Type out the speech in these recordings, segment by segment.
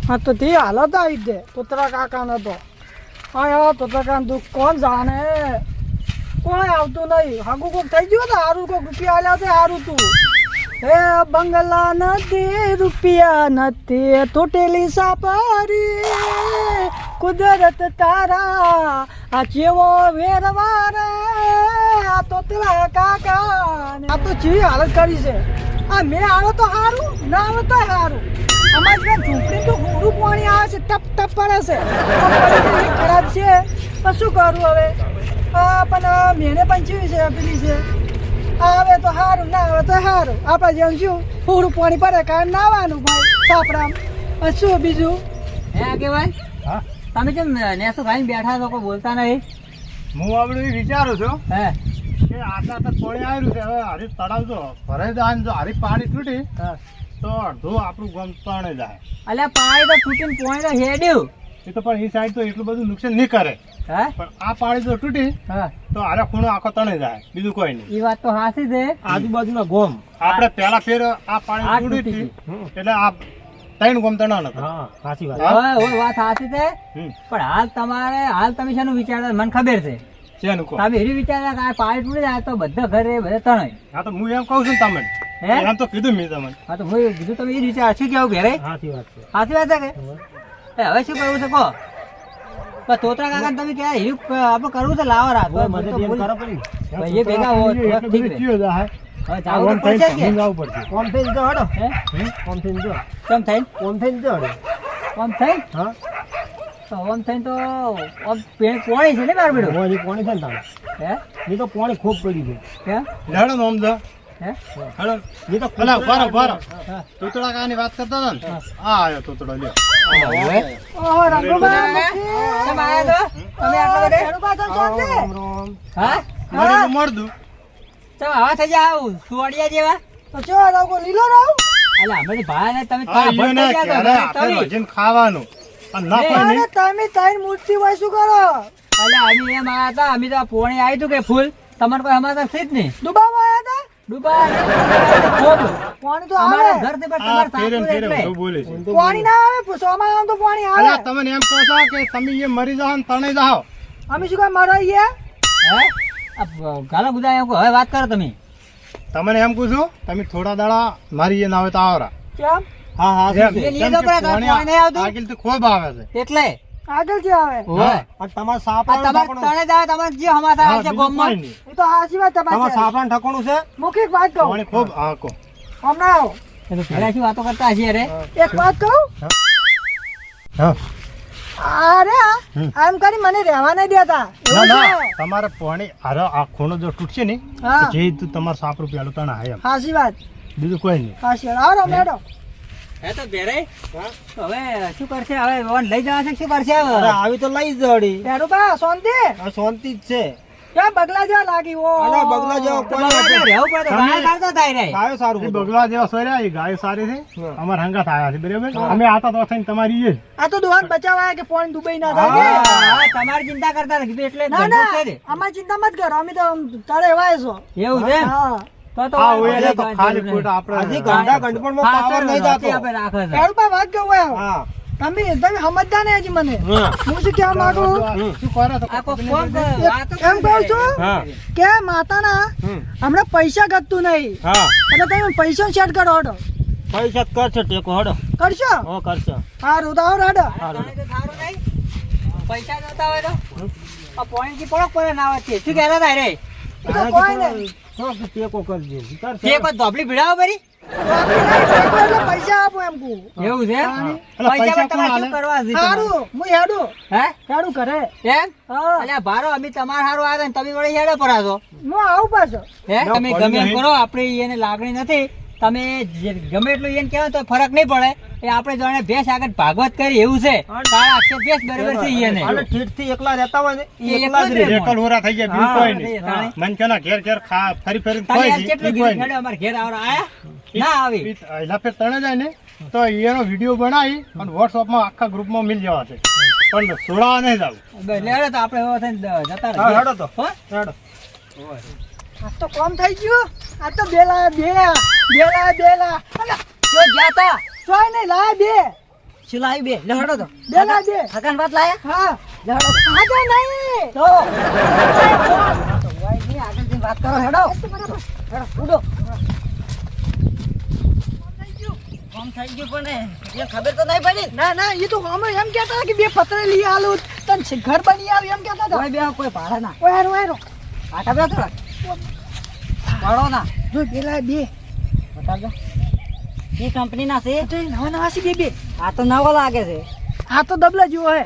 હા તો તે હાલત આવી દે તોતરા કાકાને તો હા તોતરા કાકા દુઃખ કોણ જાણે કોઈ આવતું નહીં હાગું કોક થઈ ગયું તો હારું કોક રૂપિયા આલ્યા તો હારું તું હે બંગલા નથી રૂપિયા નથી તૂટેલી સાપરી કુદરત તારા આ કેવો વેરવાર આ તોતરા કાકા આ તો ચી હાલત કરી છે આ મેં આવો તો હારું ના આવે તો હારું અમારી ત્યાં ઝૂંપડી તો પૂરું પાણી આવે છે ટપ ટપ પડે છે ખરાબ છે પણ શું કરું હવે પણ મેને પણ ચીવી છે પેલી છે આવે તો સારું ના આવે તો સારું આપણે જેમ શું પૂરું પાણી પડે કારણ નાવાનું ભાઈ સાપડામ શું બીજું હે આગેવાન હા તમે કેમ નેસો ખાઈને બેઠા છો કોઈ બોલતા નહીં હું આપણે વિચારું છું હે કે આટલા તો પાણી આવ્યું છે હવે હરી તળાવ જો ભરાઈ જાય જો હરી પાણી તૂટી તો અડધું આપણું ગામ તણે જાય અલ્યા પાણી તો તૂટીને પોણી તો હેડ્યું એ તો પણ એ સાઈડ તો એટલું બધું નુકસાન નહીં કરે હે પણ આ પાણી જો તૂટી હા તો આરે ખૂણો આખો તણે જાય બીજું કોઈ નહીં એ વાત તો સાચી છે આજુબાજુના ગોમ આપણે પહેલા ફેર આ પાણી આ તૂટી તૂટી હતી એટલે આ ત્રણ ગોમ તણા નતા હા સાચી વાત હવે વાત સાચી છે પણ હાલ તમે શાનું વિચારતા મને ખબર છે છે નું કહો તમે એવી વિચાર્યા કે આ પાણી તૂટી જાય તો બધા ઘરે બધા તણાય હા તો હું એમ કહું છું તમને હે એમ તો કીધું મેં તમને હા તો હું કીધું તમે એ જ વિચાર શું કેવું ઘરે સાચી વાત છે સાચી વાત છે કે હવે શું કરવું છે કહો પણ તોતરા કાકા તમે ક્યાં હીરું આપણે કરવું છે લાવો રાખો મદદ એમ કરો પડી ભાઈ એ ભેગા હોત તો ઠીક રહે. ચિયો જાય હવે જાવું તો પડશે કે જવું પડશે કોમ થઈને જો હડો હે કોમ થઈને જો કેમ થઈને કોમ થઈને જો હડો ઓમ થઈ હા તો ઓમ થઈને તો ઓમ પોણી છે ને બાર બેડો મોજી પાણી છે ને તાણે હે ની તો પાણી ખૂબ પડી ગયું હે લેડો નોમ દો હે હેડો ની તો અલા બારો બારો હા. તોતડા કાની વાત કરતા હતા ને આ આયો તોતડો લ્યો ઓહો રંગોબા કેમ આયા તો તમે આટલા બધે રંગોબા તો ચાલજે રામ રામ હા મારે મળદું ચમ આવા થઈ જાવ સુવાડિયા જેવા તો ચો રંગો લીલો રહું અલા અમે ભાઈ ને તમે આ ઈયો ને ભટકાઈ ગયા ક્યારે તો આપણે તમે. ભજન ખાવાનું અને ના એ, કોઈ નહીં અરે તમે તારી મૂર્તિ હોય શું કરો અલા અમે એમ આયા હતા અમે તો પોણી આવ્યું હતું કે ફૂલ તમારે કોઈ અમારા છે જ નહીં દુબામાં આવ્યા ડૂબા ખૂબ હતા પાણી તો અમારા આવે ઘર થી પણ આ તમારે ફેરે સાચું ને ફેરે એટલે બધું બોલે છે પાણી ના આવે સોમાં આમ તો પાણી અલા આવે તમને એમ કહો છો કે તમે એ મરી જાઓ ને તણે જાઓ અમે શું કઈ મરાઈએ હે આ ગાલા ગુદા એમ કહો, હવે વાત કરો તમે તમને એમ કહું છું તમે થોડા દાડા મારી એ ના હોય તો આવરા કેમ હા હા એમ, એ લીધો કેમ કે પડે, પાણી પાણી નહીં આવતું? આગળથી ખૂબ આવે છે એટલે આગળ જે આવે ઓય અને તમારા આ સાપરાનું તમારે ઠકાણું તણે જાય તમારે જે હમાતા હા, આવે છે બીજું ગામમાં કોઈ નહીં. એ તો હાચી વાત તમારા તમારે સાપરાનું ઠકાણું છે મુખી વાત કહું પાણી ખૂબ હા કો હમણાં આવો એ તો પેલા શું વાતો કરતા હશે રે એક વાત કહું હા અરે આમ કરી મને રહેવા નહીં દેતા ના એવું ના છે તમારે પાણી અરે આ ખૂણો જો તૂટશે ને હા તો જે તું તમારે 7 રૂપિયા તણા આય એમ હાચી વાત બીજું કોઈ નહીં હાચી વાત આવો મેડો હે તો ઘેરે હવે શું કરશે હવે વન લઈ જવા છે શું કરશે અરે હવે આવી તો લઈ જડી પેરું બા શાંતિ આ શાંતિ જ છે ક્યાં બગલા જેવા લાગી ઓ અરે બગલા જેવો કોઈ તમારે નથી. રહેવું પડે તો ગાય કાઢતો થાય રે ગાયો સારું એ હતું. બગલા જેવા સોર્યા એ ગાય સારી છે હા. અમાર હંગાત આયા છે બરાબર અમે આતા તો થઈને તમારી એ જ. આ તો દુહાન બચાવવા કે પોઈન્ટ દુબઈ ના હા. થાય હા, તમારી ચિંતા કરતા નથી એટલે ના ધંધો છે ના ને. અમારી ચિંતા મત કરો અમે તો તળે વાય છો એવું છે હા તો આ વાંધો ઓય નહીં, તો ખાલી વાંધો ખોટા હજી આપણે ગંડા ગંડપણમાં હા, પાવર નહીં રાતે જાતો. આપણે રાખે છે. પેરું બા વાત કહું હવે હા તમે સમજતા નહીં હજી મને હા. હું શું કહેવા માંગુ શું કરે તો આ કોક કોમ કરે, વાતો એમ કરે. કહું છું હા કે માતાના હમ. હમણાં પૈસા ગતું નહીં હા એટલે તમે પૈસા સેટ કરો હડો પૈસા જ કરશે ટેકો હડો કરશો હો કરશે સારું તો આવો હડો તને તો સારું નહીં. પૈસા નહોતા હોય તો આ પોઈન્ટ થી પડક પડે ના આવે શું કહેતા હતા રે એ તો કોઈ નહીં ટેકો કરજે કરશે તે કોઈ ધોબલી ભીડાવો પરી એટલે પૈસા આપો એમ કહું એવું છે અલા, પૈસા પૈસા પણ તમારે કોણ શું કરવા છે તમારે? સારું હું હેડું હે હેડું કરે એમ હા અલ્યા ભારો અમે તમારે હારું આવ્યા ને તમે વળી હેડો પરાશો હું આવું પાછો હે ના, તમે પડી ગમે એમ નહીં. કરો આપણે એને લાગણી નથી તમે ગમે એટલું એને કહેવાય તો ફરક નહીં પડે એ આપણે જાણે ભેંસ આગળ ભાગવત કરી એવું છે તારા અક્ષર ભેંસ બરાબર છે એને અને ઠીઠથી એકલા રહેતા હોય ને એ એ એકલા જ એકલો જ રહે. રહે. એકલ હોરા થઈ ગયા બીજું હા, કોઈ હા, નહીં તાણે. મન કે ના ઘેર ઘેર ખા ફરી ફરી તમે ખોઈ એમ છે, કેટલું ઈ કોઈ કીધું નહીં. હેડો અમારે ઘેર આવડે આયા ના આવી એલા ફેર તણે જાય ને તો એનો વિડીયો બનાવી અને વોટ્સઅપમાં આખા ગ્રુપમાં મિલ જવા છે પણ સોડાવા નહીં જાવ લેડો તો આપણે એવો થઈને જતા હા, રહીએ. હેડો તો. હો? હેડો. આ તો કોમ થઈ ગયું આ તો બે લા અલા, જો જાતા જોઈ નહીં લાયા બે શું લાવી બે લહડો તો બે લા બે હકાન વાત લાયા હા લહડો આજે નહીં તો વાઈ ની આગળ જઈને વાત કરો હેડો હેડો ઉડો કામ થઈ ગયું પણ એ ખબર તો નહીં પડી ના ના એ તો અમે એમ કહેતા હતા કે બે પતરે લઈ આલું તને ઘર બની આવ્યું એમ કહેતા હતા કોઈ બે કોઈ ભાડા ના ઓય ઓય આટા બે થોડા પાડો ના જો પેલા બે બતાવજો એ કંપની ના છે તો નવા નવા છે બે આ તો નવો લાગે છે આ તો દબલા જેવો હે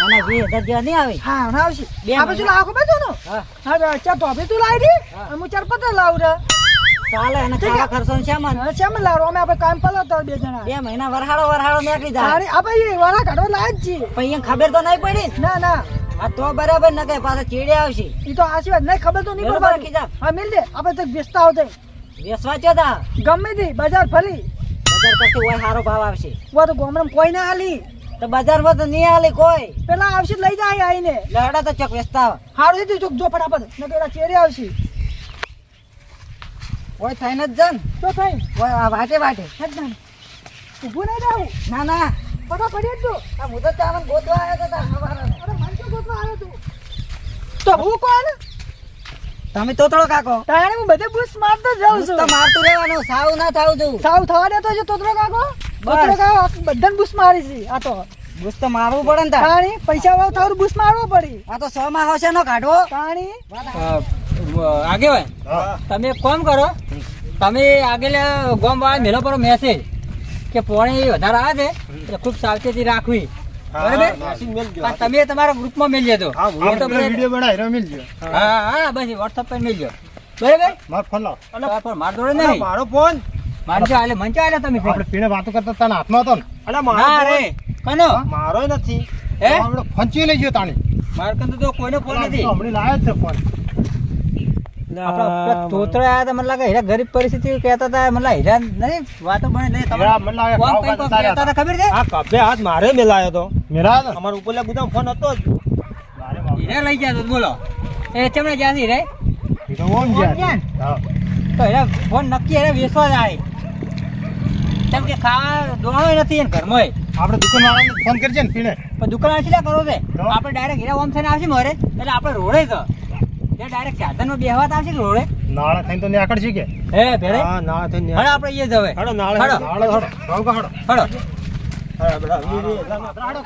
અને 20,000 જેવા નહીં આવે હા ના આવશે બે આ પછી લાખો બેઠો નો હા હા ચા તો હવે તું લાવી દે હું ચાર પતર લાવું રે ચાલે અને ખાવા ખર્ચો ને શામાં હા શેમ લાવો અમે આપણે કામ પર લાવતા બે જણા 2 મહિના વરહાડો નીકળી જાય અરે આપણે એ વાળા કાઢવા લાય જ છીએ પણ અહીંયા ખબર તો નહીં પડી ના ના આ તો બરાબર ન કે પાછા ચીડે આવશે એ તો આશીર્વાદ નહીં ખબર તો નહીં બરોબર પડવાની કીધા. હા મિલ દે આપણે તો બેસતા આવતે વેસવા ચોતા ગમે તે બજાર ફરી બજાર કરતી હોય સારો ભાવ આવશે વા તો ગામડામાં કોઈ ના હાલી તો બજારમાં તો નહીં આલે કોઈ પેલા આવશે લઈ જાય આઈને લહડા તો ચોક વેચતા આવે. હારું છે જો ફટાફટ ને પેલા ચેરે આવશે કોઈ થઈને જ જન તો થઈ કોઈ આ વાટે એકદમ ઊભું નહીં રહેવું ના ના ફટાફટ જ જો આ હું તો ચાવન ગોતવા આવ્યો તો સવારે અરે મન તો ગોતવા આવ્યો તું તો હું કોણ તમે તોતળો કાકો તાણે હું બધે બુશ મારતો જ જાઉં તો છું મારતું રહેવાનું સાવ ના થાવ તું સાવ થવા દેતો છે તોતરો કાકો બસ. તોતરો કાકો બધાને બુશ મારી છે આ તો બુસ તો મારવું પડે ને તાર. તાણી પૈસા વાવ થારું બુશ મારવો પડી આ તો 100 માં હશે નો કાઢવો તાણી આગેવાન હા તમે એક કામ કરો તમે આગળ ગામ વાળા મેલો પર મેસેજ કે પાણી વધારે આવે છે એટલે ખૂબ સાવચેતી રાખવી બરાબર મેસેજ મેલજો. પણ તમે તમારા ગ્રુપમાં મેળજો તો હા એ તો બરાબર. વિડીયો બનાવી રહ્યો મિલજો હા હા બસ વોટ્સઅપ પર મેળજો બરાબર માર ફોન લાવ પણ માર જોડે નહીં મારો ફોન માનજો આલે મંચો આલે તમે આપણે પીણે વાતો કરતા તાના હાથમાં હતો ને અલા ના મારો રે કનો મારો નથી હે આપણે ફંચી લઈ ગયો તાણી માર કંદ તો કોઈનો ફોન નથી હમણાં લાયો જ છે ફોન આપણા તોતરા આયા હતા મને લાગે હીરા ગરીબ પરિસ્થિતિ કહેતા હતા મને લાગે હીરા નહીં વાતો બને નહીં હીરા મને લાગે કોમ ભાવ કઈ કોમ કાઢતા કહેતા હતા ખબર છે આ કભે હાથ મારે મેલાયો તો મેરા હતો અમાર ઉપરલા ગુદામ ફોન હતો જ મારે બાપ. હીરા લઈ ગયા તો બોલો એ ચમણે જ્યાં છે હીરા ઈ તો ઓમ ગયા હા તો હીરા ફોન નક્કી હીરા વેચવા જાય કેમ કે ખાવા દોણો નથી એને ઘરમાં આપણે દુકાન વાળાને ફોન કરજે ને પીણે પણ દુકાન છેલ્લા કરો છે તો? આપણે ડાયરેક્ટ હીરા ઓમ થઈને આવશે મોરે એટલે આપણે રોડે તો એ ડાયરેક્ટ સાધનમાં બેહવા તો આવશે કે રોડે નાળા થઈને તો ને આકડ છે કે હે ભેડે હા ના થઈ ને હડો આપણે એ જવે હડો નાળે હડો. નાળો હડો ભાવ કા હડો હડો હા બડા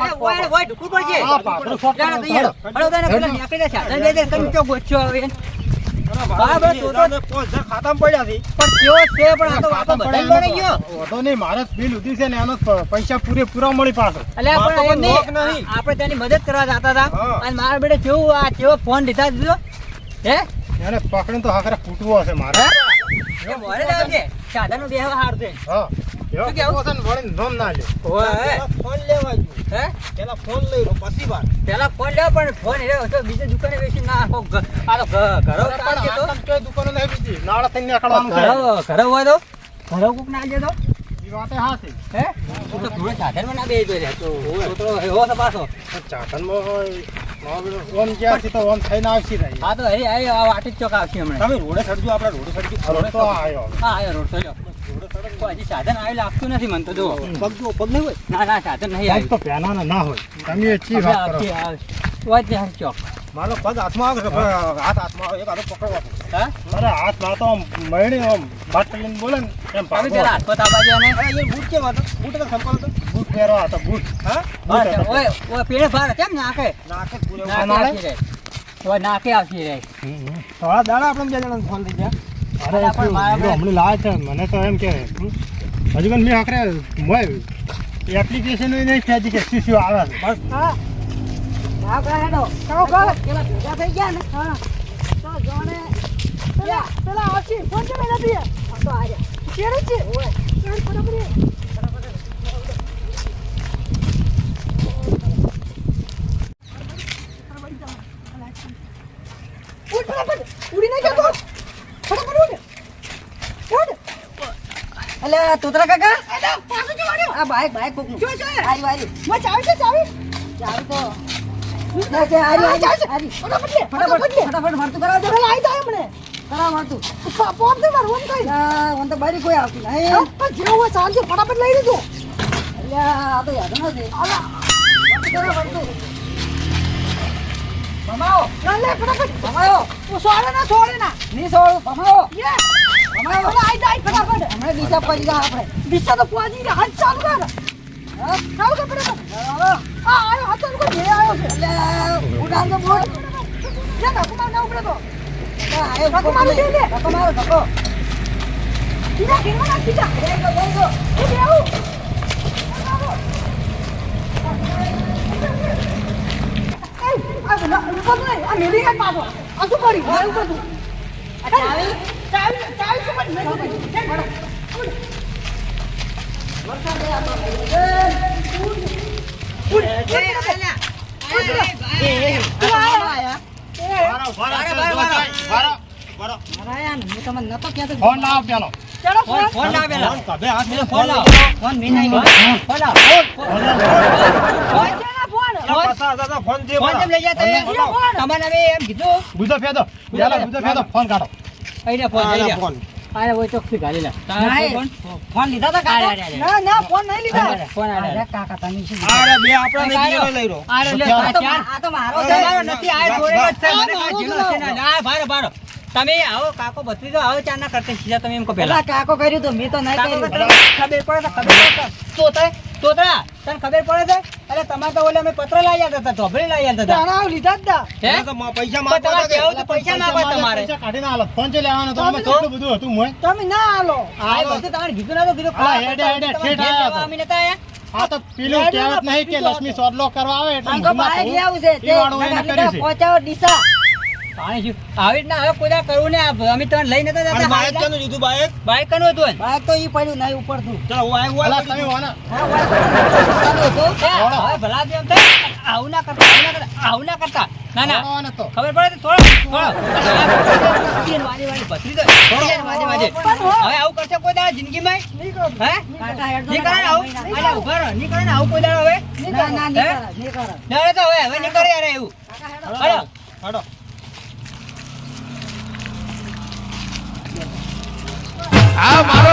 એ ઓય ઓય ઢુકુર પડશે હા, પાછળ શોખ જાણે તો હડો. હડો તને પેલા નીકળી જાય સાધન દે દે તમે ચો ગોચ્યો હવે હા, બસ, તો તો- ખાતામાં પડ્યા છે પણ કેવો છે પણ આ તો વાતો બધાને મળી ગયો વાંધો નહીં મારે જ બિલ ઉધી છે ને એનો પૈસા પૂરેપૂરા મળી પાછો એટલે વાતો આપણે એમ પણ લોક નહીં નહીં. આપણે તેની મદદ કરવા જતા હતા હા. અને મારા બેટે કેવું આ કેવો ફોન લીધા દીધો હે એને પકડીને તો હાકરે ફૂટવો હશે મારે એ મોરે જ આવજે સાધનનો બેહવા હાર છે હા એવો શું કહેવું? ફૂટવો છે ને વળીને નોમ ના લે ઓય પેલા ફોન લેવા ગયો હે પેલા ફોન લઈ લો પછી વાત પેલા ફોન લેવો પણ ફોન રહ્યો તો બીજે દુકાને વેચી ના આખો આ તો ઘરો કાઢ દેતો આટલા કઈ દુકાનો નહીં બીજી નાળા થઈને નીકળવાનું છે ઘરો હોય તો ઘરો કોક ના દેતો ઈ વાતે હાચી. હે હું તો થોડે સાધનમાં ના બેસી ગયો તો છોકરો એવો તો પાછો ચાકણમાં હોય ઓમ ગયા છે તો ઓમ થઈને આવશે રહી હા તો હરી આવી આ વાટી જ ચોક આવશે હમણાં તમે રોડે ચડજો આપણે રોડે ચડજો હવે તો આવ્યો હા આવ્યો રોડ ચડ્યો કોઈ હજી સાધન આવી લાગતું નથી મને તો જો પગ જો પગ નહીં હોય ના ના સાધન નહીં પગ આવ્યું તો પહેલાના ના હોય તમે એ ચી હવે વાત કરો આવશે, આવશે. હોય જ ને હરી ચોક મારો પગ હાથમાં આવે છે હાથ હાથમાં આવે એક હાથો પકડવા હા અરે હાથ માં તો મળી આમ બાટલીને બોલે ને એમ તમે ભાગો. પેલા હાથ પતા બાજુ અને અરે એ બૂટ કેવા હતા બૂટ તો સંપલ હતો બૂટ પહેરવા હતા બૂટ હા બૂટ હતા. ઓય ઓય પેડે ભાર કેમ નાખે નાકે પૂરે નાકે નાળે? આવશે રે ઓય નાકે આવશે રે થોડા દાડા આપણે બે જણા ફોન થઈ ગયા અરે અરે પણ શું, મારા હીરો હમણાં લાવે છે મને તો એમ કે હજુ પણ મેં આખરે એપ્લિકેશન નહીં ખેંચી કે શું શું આવે છે બસ હા ભાવ કાઢો કાકો કાકો પેલા ભેગા થઈ ગયા ને હા તો જોને પેલા આવશે ફોન કેમ નથી આ તો આર્યા ચેરે છે ઓય ફટાફટ ઉડ ફટાફટ ઉડી નહીં જતો ફટાફટ ઉડ ઉડ અલે તોતરા કાકા અરે પાછો જો આવ્યો આ બાઈક કોકનું જો જો આરી આરી મો ચાવી છે ચાવી ચાવી તો ના કે આરી આરી આરી ફટાફટ લે ફટાફટ ફટાફટ મારતું કરાવજો પેલા આવી જાય મને કરાવ મારતું પોપ દે માર વન કઈ આ ઓન તો બારી કોઈ આવતું નહીં જેવું હોય ચાલજો ફટાફટ લઈ લીધો અલ્યા આ તો યાદ નથી આલા ભમાવો ના લે ફટાફટ ભમાવો તું છોડે ના ની છોડ ભમાવો ભમાવો આઈ જાય ફટાફટ હમણે દિશા પડી જા આપણે દિશા તો પહોંચી ગયા હાથ ચાલુ કર હા ચાલુ કર ફટાફટ આ આયો હાથ ચાલુ કર જે આયો છે અલ્યા ઉડાન તો બોલ જે ધક્કો માર ના ઉપડે તો આયો ધક્કો માર લે ધક્કો માર ધક્કો તીરા કેનો ના તીરા એ ગો એ બેહુ આ મેલી કાઢ પાછો આ શું કરી મારે ઉપર તું ચાવી શું કરી મેં કેમ ભડો વરસાદ દે આ તો ફોન લાવ પેલો ફોન લાવ પેલા કભે હાથ મેં ફોન લાવ ફોન મી નહીં ફોન લાવ ફોન જે ફોન કેમ લઈ જતા તમારે હવે એમ કીધું ગુદો ફેદો પેલા ગુદો ફેદો ફોન કાઢો આઈને ફોન લઈ જા ફોન આને કોઈ ચોકથી ગાલી લે ફોન લીધા તા કાકા ના ફોન નહીં લીધા ફોન આલે કાકા તમે શું અરે બે આપણા ને લઈ રહ્યો આરે લે આ તો મારો તમારો નથી આ જોડેલો જ છે મને આ જીનો છે ને આ ભારો ભારો તમે આવો કાકો બત્રીજો આવો ચાર ના કરતે સીધા તમે એમ કો પેલા કાકો કર્યું તો મેં તો નહીં કાકો કર્યું ખબર પડે તોતરા તને ખબર પડે છે અરે તમારે તો ઓલે અમે પત્ર લાવ્યા હતા ધોબળી લાવ્યા હતા તારા લીધા જ તા હે તો પૈસા પણ તમારે કેવું તો પૈસા ના આપે તમારે પૈસા કાઢીને આલો ફોન ચે લેવાનો તો અમે કેટલું બધું હતું મોય તમે ના આલો આ બધું તમારે કીધું ના તો કીધું હા, હેડે, હેડે, ઠેઠ આયા તો. અમે નતા આયા આ તો પેલું કહેવત નહીં કે લક્ષ્મી સોદલો કરવા આવે એટલે આમ તો મુંહમાં બાઈક કહું. લેવું છે ઈ વાળું એને કર્યું છે. પહોંચાવો ડીસા પાણી શું આવી રીતના હવે કોઈ દા કરવું ને અમે તને લઈ નતા અને બાઈક જતા કેનું લીધું બાઈક બાઈક કનું હતું બાઈક તો ઈ પડ્યું નહીં ઉપર તું ચલો હું આવ્યો અલા, તમે વાના. હવે ભલા એમ થાય આવું ના કરતા આવું ના કરતા ના ના વાના તો. ખબર પડે તો થોડો વાજી વાજી પથરી દો વાજી વાજી હવે આવું કરશે કોઈ દાડા જિંદગીમાં હે કાકા હેડ નહીં કરે ને આવું અલા ઉભા રહો નહીં કરે ને આવું કોઈ દાડા હવે ના ના હે? નહીં કરા ના તો હવે નહીં કરે યાર એવું હાલો હાડો. આ મારો